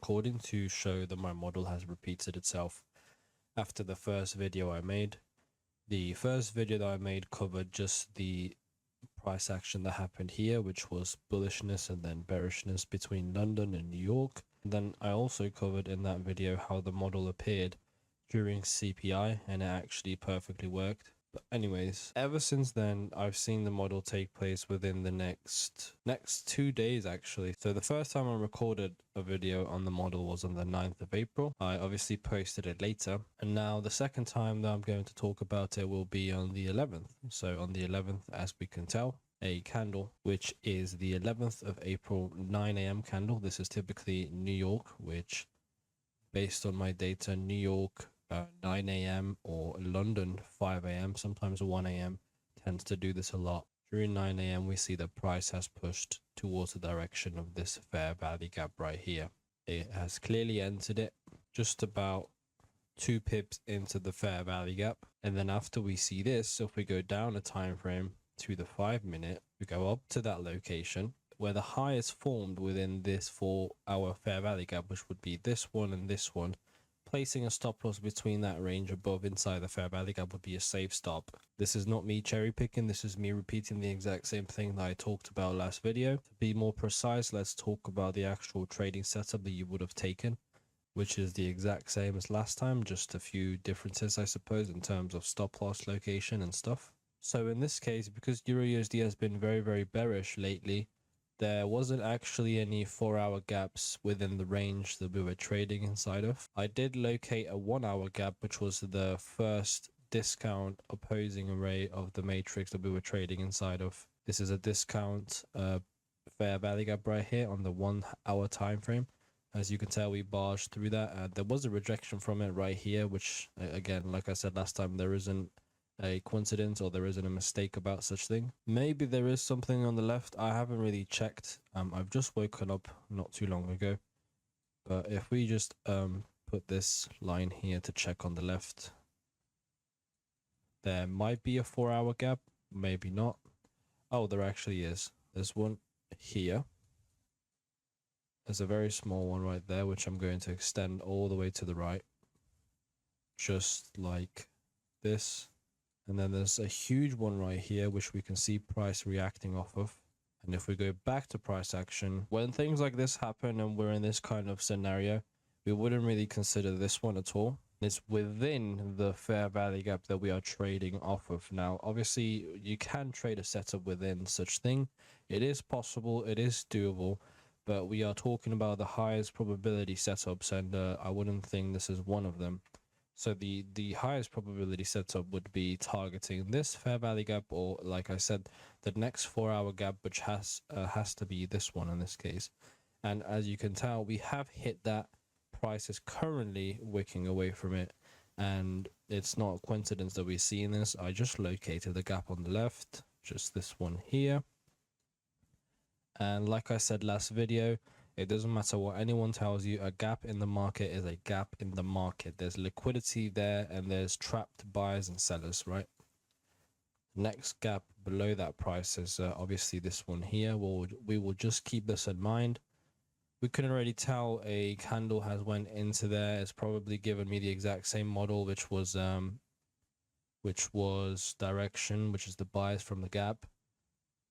recording to show that my model has repeated itself after the first video I made. The first video that I made covered just the price action that happened here, which was bullishness and then bearishness between London and New York. And then I also covered in that video how the model appeared during CPI, and it actually perfectly worked. But anyways, ever since then, I've seen the model take place within the next 2 days actually. So the first time I recorded a video on the model was on the 9th of April. I obviously posted it later. And now the second time that I'm going to talk about it will be on the 11th. So on the 11th, as we can tell, a candle, which is the 11th of April, 9 a.m. candle. This is typically New York, which based on my data, New York 9 a.m. or London 5 a.m. sometimes 1 a.m. tends to do this a lot. During 9 a.m. we see the price has pushed towards the direction of this fair value gap right here. It has clearly entered it just about 2 pips into the fair value gap, and then after we see this, if we go down a time frame to the 5-minute, we go up to that location where the high is formed within this 4-hour fair value gap, which would be this one and this one. Placing a stop loss between that range above inside the fair value gap would be a safe stop. This is not me cherry picking, this is me repeating the exact same thing that I talked about last video. To be more precise, let's talk about the actual trading setup that you would have taken, which is the exact same as last time, just a few differences I suppose in terms of stop loss location and stuff. So in this case, because EURUSD has been very bearish lately, there wasn't actually any 4-hour gaps within the range that we were trading inside of. I did locate a 1-hour gap, which was the first discount opposing array of the matrix that we were trading inside of. This is a discount fair value gap right here on the 1-hour time frame. As you can tell, we barged through that. There was a rejection from it right here, which again, like I said last time, there isn't a coincidence or there isn't a mistake about such thing. Maybe there is something on the left. I haven't really checked. I've just woken up not too long ago, but if we just put this line here to check on the left, there might be a 4-hour gap, maybe not. Oh, there actually is. There's one here. There's a very small one right there, which I'm going to extend all the way to the right, just like this. And then there's a huge one right here, which we can see price reacting off of. And if we go back to price action, when things like this happen and we're in this kind of scenario, we wouldn't really consider this one at all. It's within the fair value gap that we are trading off of. Now, obviously, you can trade a setup within such thing. It is possible, it is doable, but we are talking about the highest probability setups, and I wouldn't think this is one of them. So the highest probability setup would be targeting this fair value gap, or like I said, the next 4-hour gap, which has to be this one in this case. And as you can tell, we have hit that. Price is currently wicking away from it, and it's not a coincidence that we're seeing this. I just located the gap on the left, just this one here. And like I said last video, it doesn't matter what anyone tells you, a gap in the market is a gap in the market. There's liquidity there and there's trapped buyers and sellers, right? Next gap below that price is obviously this one here. We will just keep this in mind. We can already tell a candle has went into there. It's probably given me the exact same model, which was direction, which is the buyers from the gap.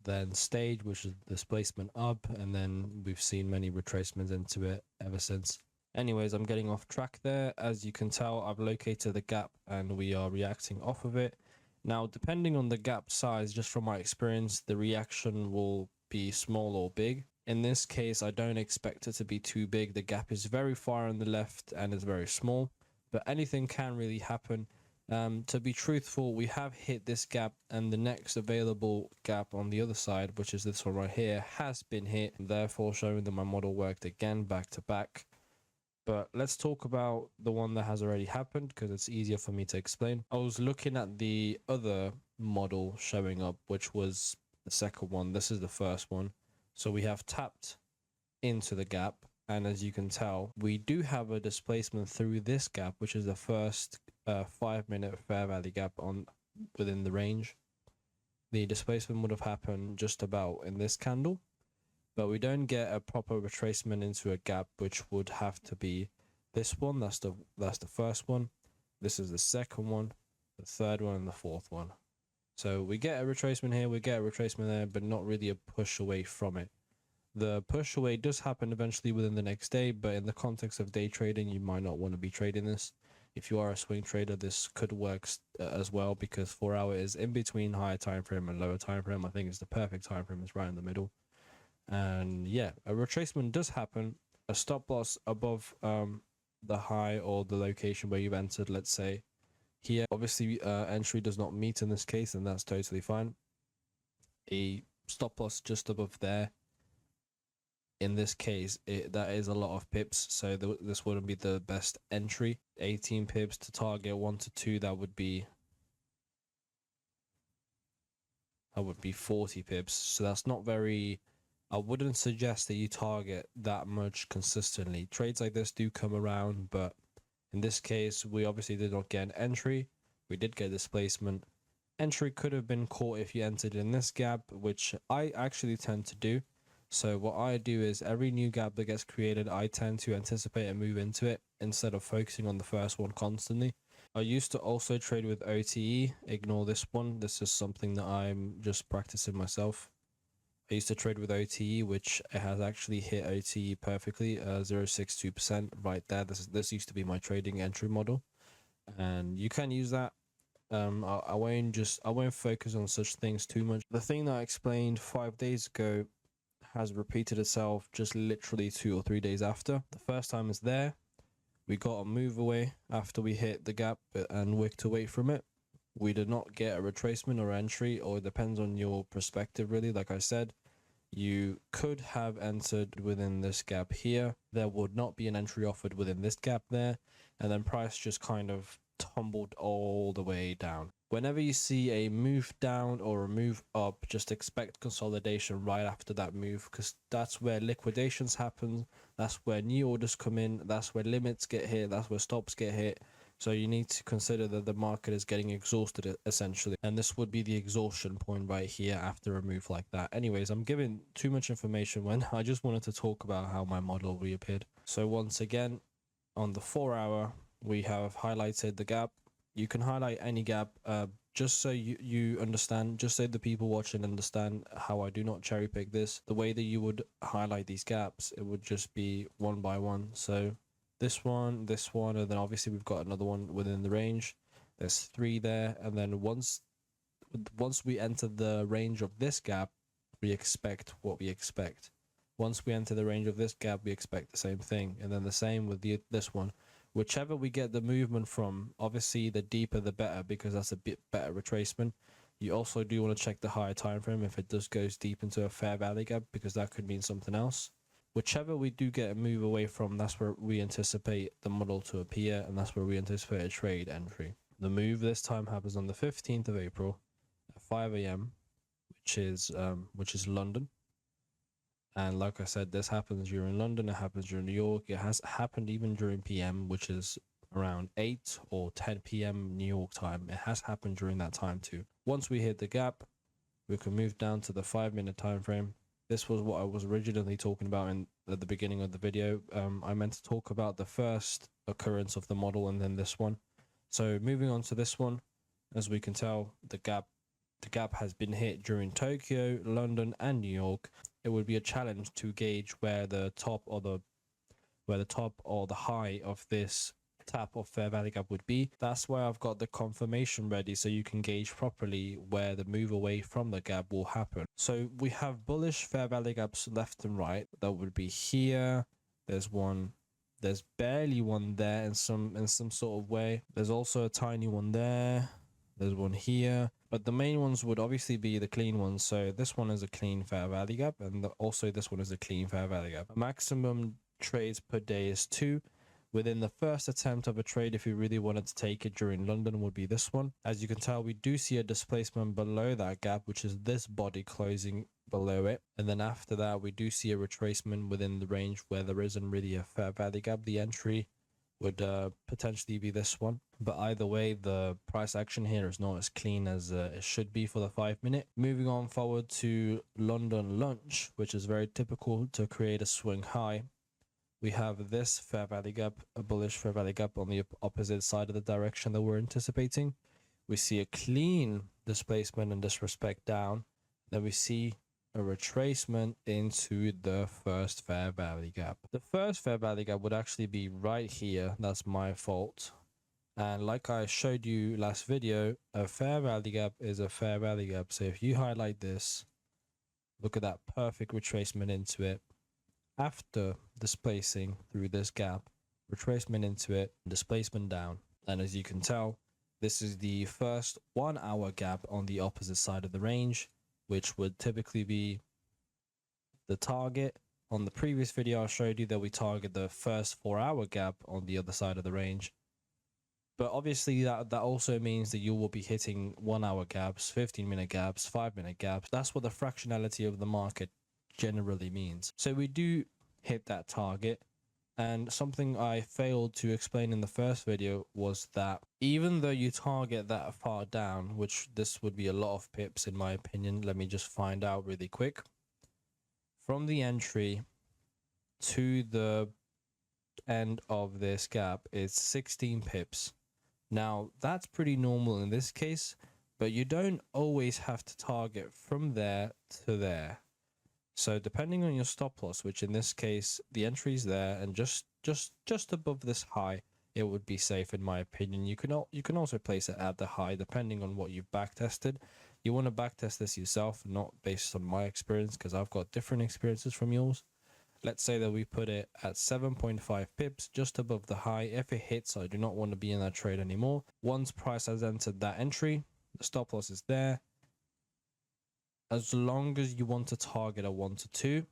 Then stage, which is displacement up, and then we've seen many retracements into it ever since. Anyways, I'm getting off track there. As you can tell, I've located the gap and we are reacting off of it. Now, depending on the gap size, just from my experience, the reaction will be small or big. In this case, I don't expect it to be too big. The gap is very far on the left and it's very small, but anything can really happen. To be truthful, we have hit this gap, and the next available gap on the other side, which is this one right here, has been hit, therefore showing that my model worked again back to back. But let's talk about the one that has already happened, because it's easier for me to explain. I was looking at the other model showing up, which was the second one. This is the first one. So we have tapped into the gap, and as you can tell, we do have a displacement through this gap, which is the first 5-minute fair value gap within the range. The displacement would have happened just about in this candle, but we don't get a proper retracement into a gap, which would have to be this one. That's the first one. This is the second one, the third one, and the fourth one. So we get a retracement here, we get a retracement there, but not really a push away from it. The push away does happen eventually within the next day, but in the context of day trading, you might not want to be trading this. If you are a swing trader, this could work as well, because 4 hour is in between higher time frame and lower time frame. I think it's the perfect time frame. It's right in the middle. And yeah, a retracement does happen. A stop loss above the high or the location where you've entered, let's say here, obviously entry does not meet in this case, and that's totally fine. A stop loss just above there, in this case, that is a lot of pips, so this wouldn't be the best entry. 18 pips to target 1 to 2, that would be 40 pips, so that's not very. I wouldn't suggest that you target that much consistently. Trades like this do come around, but in this case, we obviously did not get an entry. We did get displacement. Entry could have been caught if you entered in this gap, which I actually tend to do. So what I do is every new gap that gets created, I tend to anticipate and move into it instead of focusing on the first one constantly. I used to also trade with OTE. Ignore this one. This is something that I'm just practicing myself. I used to trade with OTE, which has actually hit OTE perfectly, 0.62% right there. This used to be my trading entry model, and you can use that. I won't focus on such things too much. The thing that I explained 5 days ago has repeated itself just literally 2 or 3 days after. The first time is there. We got a move away after we hit the gap and wicked away from it. We did not get a retracement or entry, or it depends on your perspective really. Like I said, you could have entered within this gap here. There would not be an entry offered within this gap there, and then price just kind of tumbled all the way down. Whenever you see a move down or a move up, just expect consolidation right after that move, because that's where liquidations happen, that's where new orders come in, that's where limits get hit, that's where stops get hit. So you need to consider that the market is getting exhausted essentially, and this would be the exhaustion point right here after a move like that. Anyways, I'm giving too much information when I just wanted to talk about how my model reappeared. So once again, on the 4 hour, we have highlighted the gap. You can highlight any gap, just so you understand, just so the people watching understand how I do not cherry pick this. The way that you would highlight these gaps, it would just be one by one. So this one, and then obviously we've got another one within the range. There's 3 there, and then once we enter the range of this gap, we expect what we expect. Once we enter the range of this gap, we expect the same thing, and then the same with this one. Whichever we get the movement from, obviously the deeper the better, because that's a bit better retracement. You also do want to check the higher time frame if it does goes deep into a fair value gap, because that could mean something else. Whichever we do get a move away from, that's where we anticipate the model to appear, and that's where we anticipate a trade entry. The move this time happens on the 15th of April at 5 AM, which is London. And like I said, this happens during London, it happens during New York, it has happened even during PM, which is around 8 or 10 PM New York time. It has happened during that time too. Once we hit the gap, we can move down to the 5-minute time frame. This was what I was originally talking about at the beginning of the video. I meant to talk about the first occurrence of the model and then this one. So moving on to this one, as we can tell, the gap has been hit during Tokyo, London, and New York. It would be a challenge to gauge where the top or the high of this tap of fair value gap would be. That's why I've got the confirmation ready, so you can gauge properly where the move away from the gap will happen. So we have bullish fair value gaps left and right. That would be here. There's one. There's barely one there in some sort of way. There's also a tiny one there. There's one here, but the main ones would obviously be the clean ones. So this one is a clean fair value gap, and also this one is a clean fair value gap. Maximum trades per day is 2. Within the first attempt of a trade, if you really wanted to take it during London, would be this one. As you can tell, we do see a displacement below that gap, which is this body closing below it. And then after that, we do see a retracement within the range where there isn't really a fair value gap. The entry would potentially be this one. But either way, the price action here is not as clean as it should be for the 5-minute. Moving on forward to London lunch, which is very typical to create a swing high. We have this fair value gap, a bullish fair value gap on the opposite side of the direction that we're anticipating. We see a clean displacement and disrespect down. Then we see a retracement into the first fair value gap. The first fair value gap would actually be right here. That's my fault. And like I showed you last video, a fair value gap is a fair value gap. So if you highlight this, look at that perfect retracement into it. After displacing through this gap, retracement into it, displacement down. And as you can tell, this is the first 1 hour gap on the opposite side of the range, which would typically be the target. On the previous video, I showed you that we target the first 4 hour gap on the other side of the range. But obviously that also means that you will be hitting 1 hour gaps, 15-minute gaps, 5-minute gaps. That's what the fractionality of the market generally means. So we do hit that target. And something I failed to explain in the first video was that even though you target that far down, which this would be a lot of pips in my opinion, let me just find out really quick. From the entry to the end of this gap is 16 pips. Now that's pretty normal in this case, but you don't always have to target from there to there. So depending on your stop loss, which in this case the entry is there and just above this high, it would be safe in my opinion. You can also place it at the high depending on what you've back tested. You want to back test this yourself, not based on my experience, because I've got different experiences from yours. Let's say that we put it at 7.5 pips, just above the high. If it hits, I do not want to be in that trade anymore. Once price has entered that entry, the stop loss is there. As long as you want to target a 1 to 2,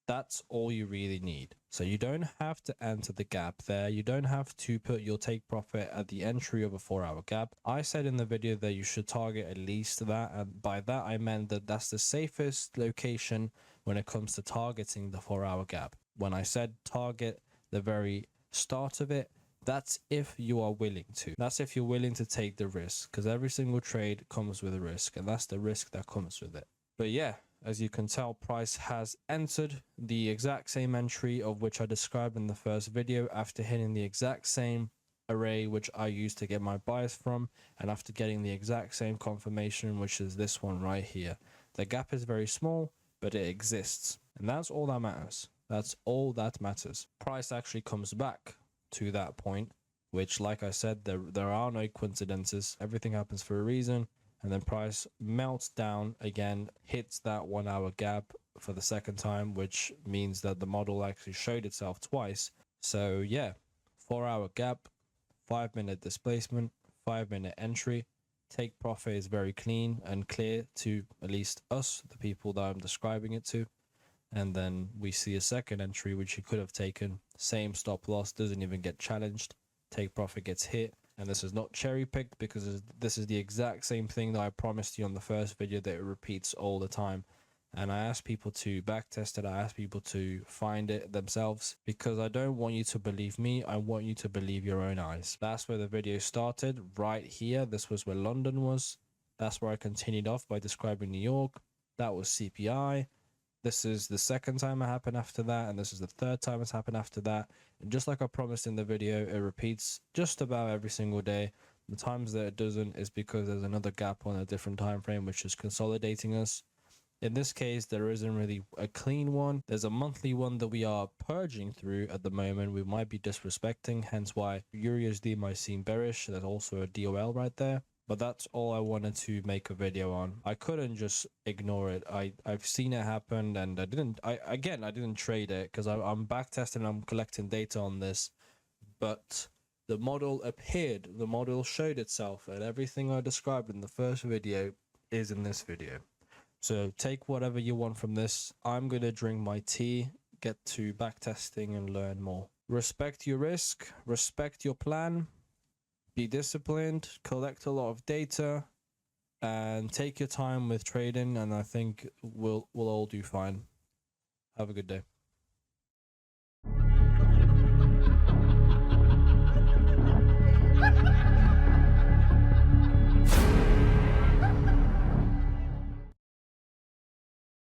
that's all you really need. So you don't have to enter the gap there. You don't have to put your take profit at the entry of a 4 hour gap. I said in the video that you should target at least that. And by that, I meant that that's the safest location when it comes to targeting the 4 hour gap. When I said target the very start of it, that's if you are willing to. That's if you're willing to take the risk, because every single trade comes with a risk, and that's the risk that comes with it. But yeah, as you can tell, price has entered the exact same entry of which I described in the first video after hitting the exact same array which I used to get my bias from, and after getting the exact same confirmation, which is this one right here. The gap is very small, but it exists, and that's all that matters. That's all that matters. Price actually comes back to that point, which, like I said, there are no coincidences. Everything happens for a reason. And then price melts down again, hits that 1 hour gap for the second time, which means that the model actually showed itself twice. So yeah, 4 hour gap, 5-minute displacement, 5-minute entry. Take profit is very clean and clear to at least us, the people that I'm describing it to. And then we see a second entry, which you could have taken. Same stop loss, doesn't even get challenged. Take profit gets hit. And this is not cherry picked, because this is the exact same thing that I promised you on the first video, that it repeats all the time. And I asked people to backtest it. I asked people to find it themselves, because I don't want you to believe me. I want you to believe your own eyes. That's where the video started, right here. This was where London was. That's where I continued off by describing New York. That was CPI. This is the second time it happened after that, and this is the third time it's happened after that. And just like I promised in the video, it repeats just about every single day. The times that it doesn't is because there's another gap on a different time frame, which is consolidating us. In this case, there isn't really a clean one. There's a monthly one that we are purging through at the moment. We might be disrespecting, hence why EURUSD might seem bearish. There's also a DOL right there. But that's all I wanted to make a video on. I couldn't just ignore it. I've seen it happen, and I didn't trade it, because I'm back testing, I'm collecting data on this. But the model appeared, the model showed itself, and everything I described in the first video is in this video. So take whatever you want from this. I'm gonna drink my tea, get to back testing and learn more. Respect your risk, respect your plan. Be disciplined, collect a lot of data, and take your time with trading, and I think we'll all do fine. Have a good day.